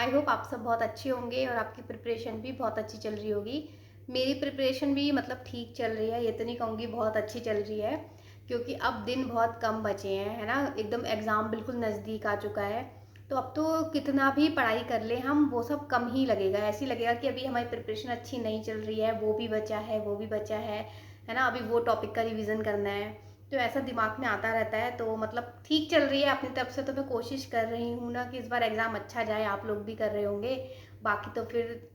I hope आप सब बहुत अच्छे होंगे और आपकी प्रिपरेशन भी बहुत अच्छी चल रही होगी। मेरी प्रिपरेशन भी मतलब ठीक चल रही है, ये तो नहीं कहूँगी बहुत अच्छी चल रही है, क्योंकि अब दिन बहुत कम बचे हैं, है ना। एकदम एग्ज़ाम बिल्कुल नज़दीक आ चुका है। तो अब तो कितना भी पढ़ाई कर ले हम, वो सब कम ही लगेगा। ऐसे ही लगेगा कि अभी हमारी प्रिपरेशन अच्छी नहीं चल रही है, वो भी बचा है, वो भी बचा है ना। अभी वो टॉपिक का रिवीजन करना है, तो ऐसा दिमाग में आता रहता है। तो मतलब ठीक चल रही है अपनी तरफ से, तो मैं कोशिश कर रही हूँ ना कि इस बार एग्ज़ाम अच्छा जाए। आप लोग भी कर रहे होंगे। बाकी तो फिर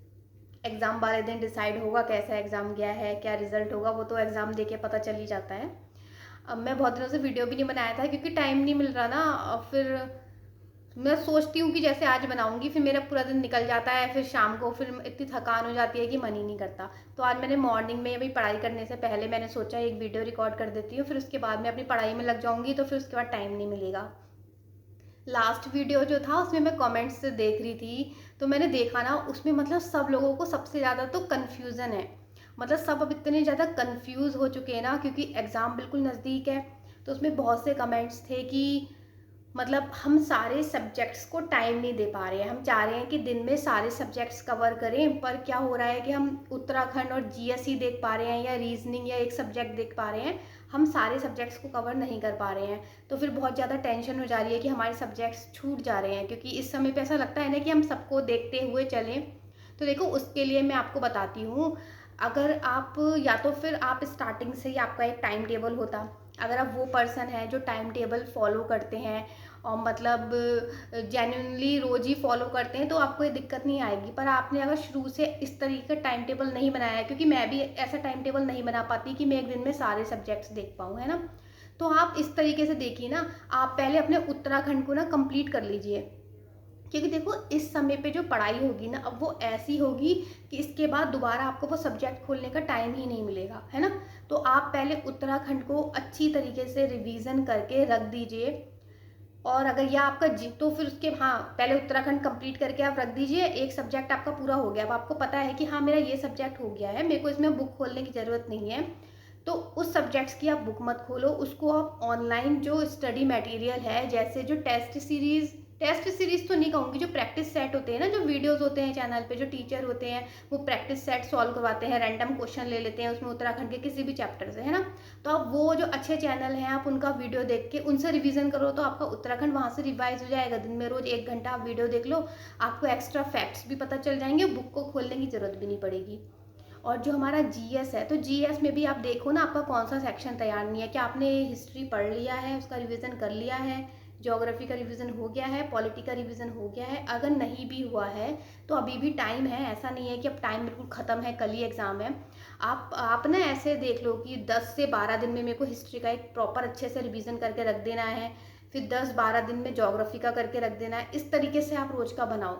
एग्ज़ाम वाले दिन डिसाइड होगा कैसा एग्ज़ाम गया है, क्या रिजल्ट होगा, वो तो एग्ज़ाम दे के पता चल ही जाता है। अब मैं बहुत दिनों से वीडियो भी नहीं बनाया था क्योंकि टाइम नहीं मिल रहा ना। और फिर मैं सोचती हूँ कि जैसे आज बनाऊंगी, फिर मेरा पूरा दिन निकल जाता है, फिर शाम को फिर इतनी थकान हो जाती है कि मन ही नहीं करता। तो आज मैंने मॉर्निंग में अभी पढ़ाई करने से पहले मैंने सोचा एक वीडियो रिकॉर्ड कर देती हूँ, फिर उसके बाद मैं अपनी पढ़ाई में लग जाऊंगी, तो फिर उसके बाद टाइम नहीं मिलेगा। लास्ट वीडियो जो था उसमें मैं कमेंट्स देख रही थी, तो मैंने देखा ना उसमें मतलब सब लोगों को सबसे ज़्यादा तो कन्फ्यूज़न है। मतलब सब अब इतने ज़्यादा कन्फ्यूज़ हो चुके हैं ना, क्योंकि एग्ज़ाम बिल्कुल नज़दीक है। तो उसमें बहुत से कमेंट्स थे कि मतलब हम सारे सब्जेक्ट्स को टाइम नहीं दे पा रहे हैं। हम चाह रहे हैं कि दिन में सारे सब्जेक्ट्स कवर करें, पर क्या हो रहा है कि हम उत्तराखंड और जीएस ही देख पा रहे हैं, या रीजनिंग या एक सब्जेक्ट देख पा रहे हैं। हम सारे सब्जेक्ट्स को कवर नहीं कर पा रहे हैं। तो फिर बहुत ज़्यादा टेंशन हो जा रही है कि हमारे सब्जेक्ट्स छूट जा रहे हैं, क्योंकि इस समय पे ऐसा लगता है ना कि हम सबको देखते हुए चलें। तो देखो, उसके लिए मैं आपको बताती हूँ। अगर आप, या तो फिर आप स्टार्टिंग से ही आपका एक टाइम टेबल होता, अगर आप वो पर्सन हैं जो टाइम टेबल फॉलो करते हैं और मतलब जेन्युइनली रोज ही फॉलो करते हैं, तो आपको ये दिक्कत नहीं आएगी। पर आपने अगर शुरू से इस तरीके का टाइम टेबल नहीं बनाया है, क्योंकि मैं भी ऐसा टाइम टेबल नहीं बना पाती कि मैं एक दिन में सारे सब्जेक्ट्स देख पाऊँ, है ना। तो आप इस तरीके से देखिए ना, आप पहले अपने उत्तराखंड को ना कंप्लीट कर लीजिए। क्योंकि देखो, इस समय पे जो पढ़ाई होगी ना, अब वो ऐसी होगी कि इसके बाद दोबारा आपको वो सब्जेक्ट खोलने का टाइम ही नहीं मिलेगा, है ना। तो आप पहले उत्तराखंड को अच्छी तरीके से रिवीजन करके रख दीजिए। और अगर यह आपका जी, तो फिर उसके, हाँ, पहले उत्तराखंड कंप्लीट करके आप रख दीजिए। एक सब्जेक्ट आपका पूरा हो गया, अब आपको पता है कि हाँ मेरा ये सब्जेक्ट हो गया है, मेरे को इसमें बुक खोलने की ज़रूरत नहीं है। तो उस सब्जेक्ट्स की आप बुक मत खोलो, उसको आप ऑनलाइन जो स्टडी मटेरियल है, जैसे जो टेस्ट सीरीज तो नहीं कहूँगी, जो प्रैक्टिस सेट होते हैं ना, जो वीडियोस होते हैं चैनल पे, जो टीचर होते हैं वो प्रैक्टिस सेट सॉल्व करवाते हैं, रैंडम क्वेश्चन ले लेते हैं उसमें उत्तराखंड के किसी भी चैप्टर से, है ना। तो आप वो जो अच्छे चैनल हैं, आप उनका वीडियो देख के उनसे रिवीजन करो, तो आपका उत्तराखंड वहाँ से रिवाइज हो जाएगा। दिन में रोज 1 घंटा आप वीडियो देख लो, आपको एक्स्ट्रा फैक्ट्स भी पता चल जाएंगे, बुक को खोलने की जरूरत भी नहीं पड़ेगी। और जो हमारा जीएस है, तो जीएस में भी आप देखो ना, आपका कौन सा सेक्शन तैयार नहीं है। क्या आपने हिस्ट्री पढ़ लिया है, उसका रिवीजन कर लिया है, ज्योग्राफी का रिवीजन हो गया है, पॉलिटी का रिवीजन हो गया है? अगर नहीं भी हुआ है तो अभी भी टाइम है, ऐसा नहीं है कि अब टाइम बिल्कुल ख़त्म है, कल ही एग्ज़ाम है। आप ना ऐसे देख लो कि 10 से 12 दिन में मेरे को हिस्ट्री का एक प्रॉपर अच्छे से रिवीजन करके रख देना है, फिर 10-12 दिन में ज्योग्राफी का करके रख देना है। इस तरीके से आप रोज का बनाओ,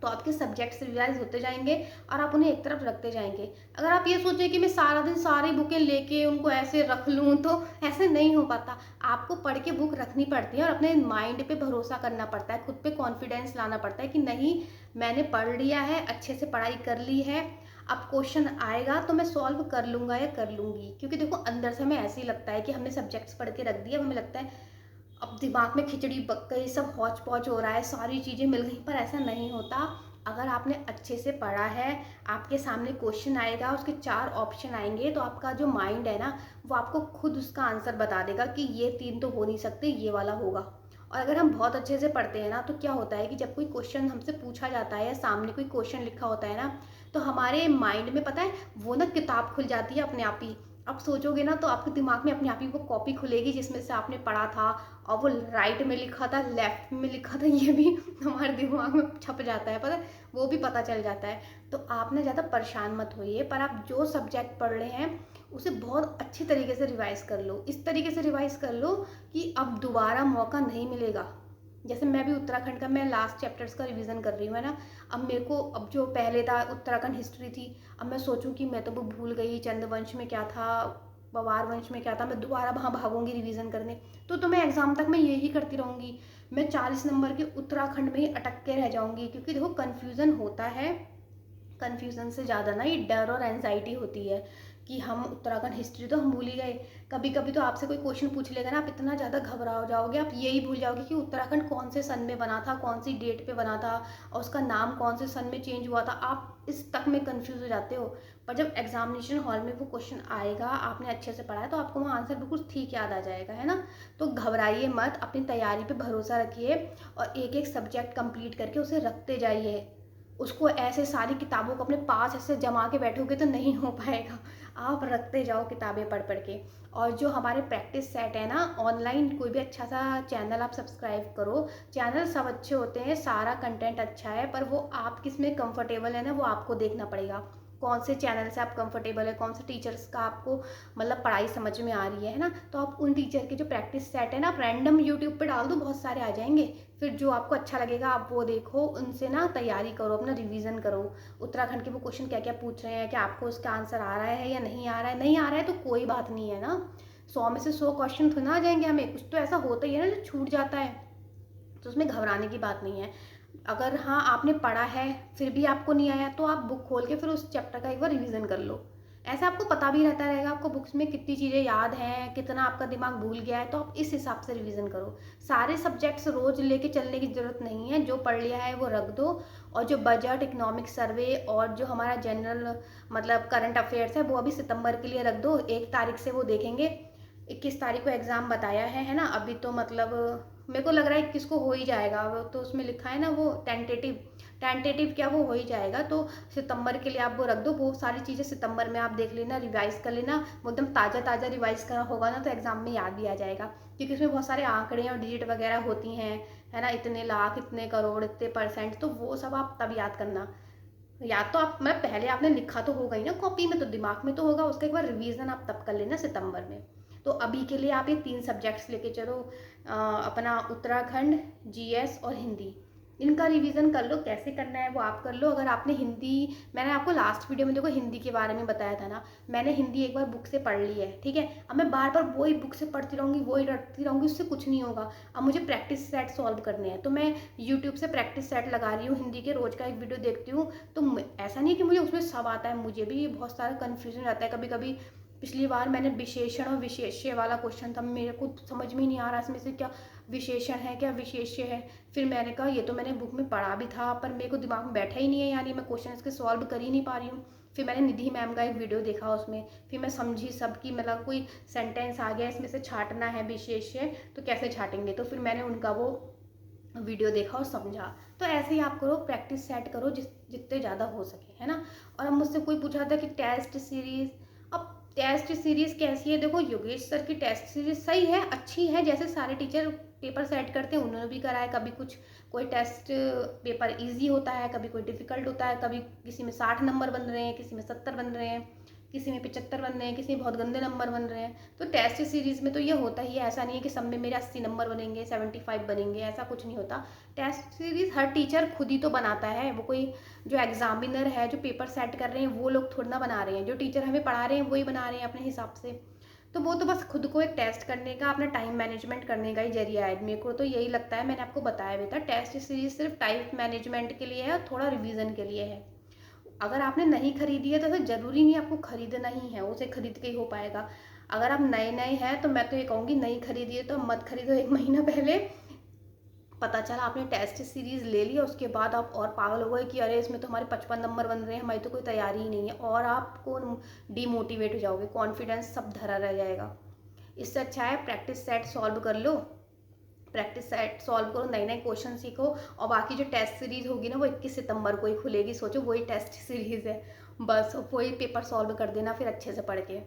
तो आपके सब्जेक्ट्स रिवाइज होते जाएंगे और आप उन्हें एक तरफ रखते जाएंगे। अगर आप ये सोचें कि मैं सारा दिन सारी बुकें लेके उनको ऐसे रख लूँ, तो ऐसे नहीं हो पाता। आपको पढ़ के बुक रखनी पड़ती है और अपने माइंड पे भरोसा करना पड़ता है, खुद पे कॉन्फिडेंस लाना पड़ता है कि नहीं, मैंने पढ़ लिया है, अच्छे से पढ़ाई कर ली है, अब क्वेश्चन आएगा तो मैं सॉल्व कर लूँगा या कर लूँगी। क्योंकि देखो, अंदर से हमें ऐसे ही लगता है कि हमने सब्जेक्ट्स पढ़ के रख दिए, अब हमें लगता है अब दिमाग में खिचड़ी पक गई, सब हौच पौच हो रहा है, सारी चीज़ें मिल गई। पर ऐसा नहीं होता। अगर आपने अच्छे से पढ़ा है, आपके सामने क्वेश्चन आएगा, उसके 4 ऑप्शन आएंगे, तो आपका जो माइंड है ना, वो आपको खुद उसका आंसर बता देगा कि ये 3 तो हो नहीं सकते, ये वाला होगा। और अगर हम बहुत अच्छे से पढ़ते हैं ना, तो क्या होता है कि जब कोई क्वेश्चन हमसे पूछा जाता है या सामने कोई क्वेश्चन लिखा होता है ना, तो हमारे माइंड में, पता है, वो ना किताब खुल जाती है अपने आप ही। आप सोचोगे ना, तो आपके दिमाग में अपने आप ही वो कॉपी खुलेगी जिसमें से आपने पढ़ा था, और वो राइट में लिखा था, लेफ्ट में लिखा था, ये भी हमारे दिमाग में छप जाता है, पता है, वो भी पता चल जाता है। तो आप ना ज़्यादा परेशान मत होइए, पर आप जो सब्जेक्ट पढ़ रहे हैं उसे बहुत अच्छी तरीके से रिवाइज कर लो। इस तरीके से रिवाइज कर लो कि अब दोबारा मौका नहीं मिलेगा। जैसे मैं भी उत्तराखंड का, मैं लास्ट चैप्टर्स का रिवीजन कर रही हूँ, है ना। अब मेरे को, अब जो पहले था उत्तराखंड हिस्ट्री थी, अब मैं सोचूं कि मैं तो वो भूल गई, चंद्रवंश में क्या था, पवार वंश में क्या था, मैं दोबारा वहाँ भागूंगी रिवीजन करने। तो मैं एग्जाम तक मैं यही करती रहूंगी। मैं 40 नंबर के उत्तराखंड में ही अटक के रह जाऊंगी, क्योंकि देखो, कन्फ्यूज़न होता है। कन्फ्यूज़न से ज़्यादा ना ये डर और एनजाइटी होती है, कि हम उत्तराखंड हिस्ट्री तो हम भूल ही गए। कभी कभी तो आपसे कोई क्वेश्चन पूछ लेगा ना, आप इतना ज़्यादा घबरा हो जाओगे, आप यही भूल जाओगे कि उत्तराखंड कौन से सन में बना था, कौन सी डेट पे बना था, और उसका नाम कौन से सन में चेंज हुआ था। आप इस तक में कंफ्यूज हो जाते हो। पर जब एग्जामिनेशन हॉल में वो क्वेश्चन आएगा, आपने अच्छे से पढ़ा है, तो आपको वहाँ आंसर बिल्कुल ठीक याद आ जाएगा, है ना। तो घबराइए मत, अपनी तैयारी पे भरोसा रखिए और एक एक सब्जेक्ट कंप्लीट करके उसे रखते जाइए। उसको ऐसे सारी किताबों को अपने पास ऐसे जमा के बैठोगे तो नहीं हो पाएगा। आप रखते जाओ किताबें पढ़ पढ़ के। और जो हमारे प्रैक्टिस सेट है ना, ऑनलाइन कोई भी अच्छा सा चैनल आप सब्सक्राइब करो। चैनल सब अच्छे होते हैं, सारा कंटेंट अच्छा है, पर वो आप किस में कंफर्टेबल है ना, वो आपको देखना पड़ेगा। कौन से चैनल से आप कंफर्टेबल है, कौन से टीचर्स का आपको मतलब पढ़ाई समझ में आ रही है ना। तो आप उन टीचर के जो प्रैक्टिस सेट है ना, आप रैंडम यूट्यूब पे डाल दो, बहुत सारे आ जाएंगे। फिर जो आपको अच्छा लगेगा आप वो देखो, उनसे ना तैयारी करो, अपना रिवीजन करो। उत्तराखंड के वो क्वेश्चन क्या क्या पूछ रहे हैं, क्या आपको उसका आंसर आ रहा है या नहीं आ रहा है। नहीं आ रहा है तो कोई बात नहीं है ना, 100 में से 100 क्वेश्चन तो ना आ जाएंगे, हमें कुछ तो ऐसा होता ही है ना जो छूट जाता है। तो उसमें घबराने की बात नहीं है। अगर हाँ आपने पढ़ा है फिर भी आपको नहीं आया, तो आप बुक खोल के फिर उस चैप्टर का एक बार रिवीजन कर लो। ऐसे आपको पता भी रहता रहेगा आपको बुक्स में कितनी चीज़ें याद हैं, कितना आपका दिमाग भूल गया है, तो आप इस हिसाब से रिवीजन करो। सारे सब्जेक्ट्स रोज लेके चलने की जरूरत नहीं है, जो पढ़ लिया है वो रख दो। और जो बजट, इकोनॉमिक सर्वे और जो हमारा जनरल मतलब करंट अफेयर्स है, वो अभी सितंबर के लिए रख दो। 1 तारीख से वो देखेंगे। 21 तारीख को एग्ज़ाम बताया है ना। अभी तो मतलब मेरे को लग रहा है 21 को हो ही जाएगा, वो तो उसमें लिखा है ना, वो टेंटेटिव टेंटेटिव क्या वो हो ही जाएगा। तो सितंबर के लिए आप वो रख दो। वो सारी चीज़ें सितंबर में आप देख लेना, रिवाइज कर लेना। वो एकदम ताज़ा ताज़ा रिवाइज करा होगा ना, तो एग्जाम में याद भी आ जाएगा। क्योंकि उसमें बहुत सारे आंकड़े और डिजिट वगैरह होती हैं, है ना, इतने लाख, इतने करोड़, इतने परसेंट, तो वो सब आप तब याद करना। याद तो आप मतलब पहले आपने लिखा तो होगा ही ना कॉपी में, तो दिमाग में तो होगा, उसका एक बार रिवीजन आप तब कर लेना सितंबर में। तो अभी के लिए आप ये 3 सब्जेक्ट्स लेके चलो, अपना उत्तराखंड, जीएस और हिंदी। इनका रिवीजन कर लो, कैसे करना है वो आप कर लो। अगर आपने हिंदी, मैंने आपको लास्ट वीडियो में देखो हिंदी के बारे में बताया था ना, मैंने हिंदी एक बार बुक से पढ़ ली है, ठीक है। अब मैं बार बार वही बुक से पढ़ती रहूँगी, वही रटती रहूँगी, उससे कुछ नहीं होगा। अब मुझे प्रैक्टिस सेट सॉल्व करने हैं, तो मैं यूट्यूब से प्रैक्टिस सेट लगा रही हूँ हिंदी के, रोज का एक वीडियो देखती हूँ। तो ऐसा नहीं है कि मुझे उसमें सब आता है, मुझे भी बहुत सारा कन्फ्यूजन रहता है कभी कभी। पिछली बार मैंने विशेषण और विशेष्य वाला क्वेश्चन था, मेरे को समझ में ही नहीं आ रहा इसमें से क्या विशेषण है क्या विशेष्य है। फिर मैंने कहा ये तो मैंने बुक में पढ़ा भी था, पर मेरे को दिमाग में बैठा ही नहीं है, यानी मैं क्वेश्चन इसके सॉल्व कर ही नहीं पा रही हूँ। फिर मैंने निधि मैम का एक वीडियो देखा उसमें, फिर मैं समझी सब की, मतलब कोई सेंटेंस आ गया इसमें से छाटना है विशेष्य, तो कैसे छाटेंगे, तो फिर मैंने उनका वो वीडियो देखा और समझा। तो ऐसे ही आप करो, प्रैक्टिस सेट करो जितने ज़्यादा हो सके, है ना। और अब मुझसे कोई पूछा था कि टेस्ट सीरीज़, अब टेस्ट सीरीज़ कैसी है, देखो योगेश सर की टेस्ट सीरीज़ सही है, अच्छी है, जैसे सारे टीचर पेपर सेट करते हैं उन्होंने भी करा है। कभी कुछ कोई टेस्ट पेपर इजी होता है, कभी कोई डिफ़िकल्ट होता है, कभी किसी में 60 नंबर बन रहे हैं, किसी में 70 बन रहे हैं, किसी में 75 बन रहे हैं, किसी में बहुत गंदे नंबर बन रहे हैं। तो टेस्ट सीरीज़ में तो ये होता ही है, ऐसा नहीं है कि सब में मेरे 80 नंबर बनेंगे, 75 बनेंगे, ऐसा कुछ नहीं होता। टेस्ट सीरीज़ हर टीचर खुद ही तो बनाता है, वो कोई जो एग्जामिनर है, जो पेपर सेट कर रहे हैं, वो लोग थोड़ा ना बना रहे हैं, जो टीचर हमें पढ़ा रहे हैं वही बना रहे हैं अपने हिसाब से। तो वो तो बस खुद को एक टेस्ट करने का, अपना टाइम मैनेजमेंट करने का ही जरिया है। मेरे को तो यही लगता है, मैंने आपको बताया भी था, टेस्ट सीरीज सिर्फ टाइम मैनेजमेंट के लिए है और थोड़ा रिवीजन के लिए है। अगर आपने नहीं खरीदी है तो ऐसा ज़रूरी नहीं आपको खरीदना ही है, उसे खरीद के ही हो पाएगा। अगर आप नए नए हैं तो मैं तो ये कहूँगी नहीं खरीदिए तो मत खरीदो, 1 महीना पहले पता चला आपने टेस्ट सीरीज ले लिया, उसके बाद आप और पागल हो गए कि अरे इसमें तो हमारे 55 नंबर बन रहे हैं, हमारी तो कोई तैयारी ही नहीं है, और आपको डीमोटिवेट हो जाओगे, कॉन्फिडेंस सब धरा रह जाएगा। इससे अच्छा है प्रैक्टिस सेट सॉल्व कर लो, प्रैक्टिस सेट सॉल्व करो, नए नए क्वेश्चन सीखो। और बाकी जो टेस्ट सीरीज होगी ना वो 21 सितंबर को ही खुलेगी, सोचो वही टेस्ट सीरीज है, बस वही पेपर सॉल्व कर देना फिर अच्छे से पढ़ के।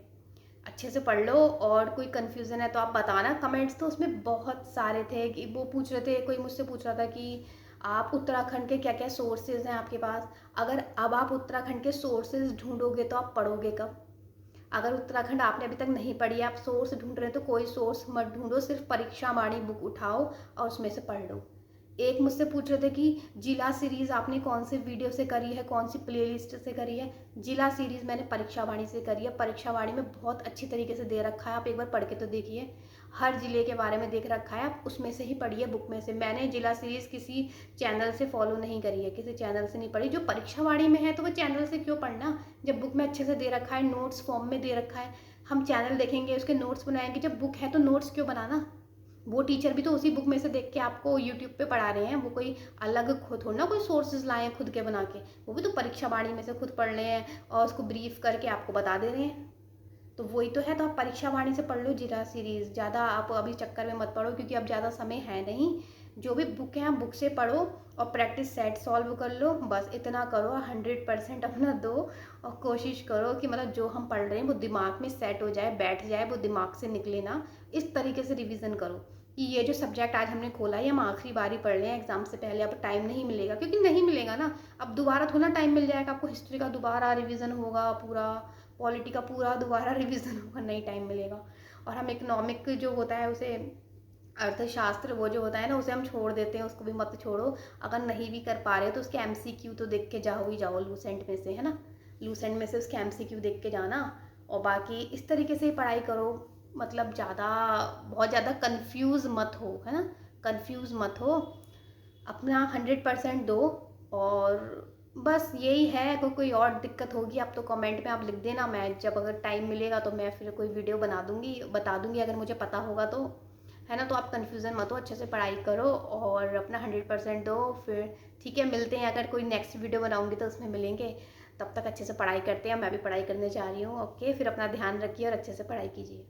अच्छे से पढ़ लो, और कोई कन्फ्यूज़न है तो आप बताना। कमेंट्स तो उसमें बहुत सारे थे कि वो पूछ रहे थे, कोई मुझसे पूछ रहा था कि आप उत्तराखंड के क्या क्या सोर्सेज हैं आपके पास। अगर अब आप उत्तराखंड के सोर्सेज ढूंढोगे तो आप पढ़ोगे कब। अगर उत्तराखंड आपने अभी तक नहीं पढ़ी, आप सोर्स ढूंढ रहे हैं, तो कोई सोर्स मत ढूंढो, सिर्फ परीक्षा वाणी बुक उठाओ और उसमें से पढ़ लो। एक मुझसे पूछ रहे थे कि जिला सीरीज़ आपने कौन से वीडियो से करी है, कौन सी प्लेलिस्ट से करी है। जिला सीरीज़ मैंने परीक्षा वाणी से करी है, परीक्षा वाणी में बहुत अच्छी तरीके से दे रखा है, आप एक बार पढ़ के तो देखिए। हर ज़िले के बारे में देख रखा है, आप उसमें से ही पढ़िए, बुक में से। मैंने जिला सीरीज़ किसी चैनल से फॉलो नहीं करी है, किसी चैनल से नहीं पढ़ी। जो परीक्षावाड़ी में है तो वो चैनल से क्यों पढ़ना, जब बुक में अच्छे से दे रखा है, नोट्स फॉर्म में दे रखा है। हम चैनल देखेंगे, उसके नोट्स बनाएंगे, जब बुक है तो नोट्स क्यों बनाना। वो टीचर भी तो उसी बुक में से देख के आपको यूट्यूब पे पढ़ा रहे हैं, वो कोई अलग खुद थोड़ा ना कोई सोर्सेज लाए हैं खुद के बना के, वो भी तो परीक्षा वाणी में से खुद पढ़ रहे हैं और उसको ब्रीफ करके आपको बता दे रहे हैं। तो वही तो है, तो आप परीक्षा वाणी से पढ़ लो जिला सीरीज़। ज़्यादा आप अभी चक्कर में मत पड़ो, क्योंकि अब ज़्यादा समय है नहीं। जो भी बुक है आप बुक से पढ़ो और प्रैक्टिस सेट सॉल्व कर लो, बस इतना करो। 100% अपना दो और कोशिश करो कि मतलब जो हम पढ़ रहे हैं वो दिमाग में सेट हो जाए, बैठ जाए, वो दिमाग से निकले ना। इस तरीके से रिवीजन करो कि ये जो सब्जेक्ट आज हमने खोला है हम आखिरी बार ही पढ़ रहे हैं एग्जाम से पहले, अब टाइम नहीं मिलेगा, क्योंकि नहीं मिलेगा ना। अब दोबारा थोड़ा टाइम मिल जाएगा आपको, हिस्ट्री का दोबारा रिवीजन होगा पूरा, पॉलिटी का पूरा दोबारा रिवीजन होगा, नहीं टाइम मिलेगा। और हम इकोनॉमिक जो होता है उसे, अर्थशास्त्र वो जो होता है ना, उसे हम छोड़ देते हैं, उसको भी मत छोड़ो। अगर नहीं भी कर पा रहे हो तो उसके एमसीक्यू तो देख के जाओ ही जाओ लूसेंट में से, है ना। लूसेंट में से उसके एमसीक्यू देख के जाना। और बाकी इस तरीके से ही पढ़ाई करो, मतलब ज़्यादा बहुत ज़्यादा कंफ्यूज मत हो, है ना। कंफ्यूज मत हो, अपना 100% दो। और बस यही है। अगर कोई और दिक्कत होगी आप तो कमेंट में आप लिख देना, मैं जब अगर टाइम मिलेगा तो मैं फिर कोई वीडियो बना दूंगी, बता दूंगी अगर मुझे पता होगा तो, है ना। तो आप कन्फ्यूज़न मत हो, अच्छे से पढ़ाई करो और अपना 100% दो। फिर ठीक है, मिलते हैं, अगर कोई नेक्स्ट वीडियो बनाऊंगी तो उसमें मिलेंगे। तब तक अच्छे से पढ़ाई करते हैं, मैं भी पढ़ाई करने जा रही हूँ। ओके, फिर अपना ध्यान रखिए और अच्छे से पढ़ाई कीजिए।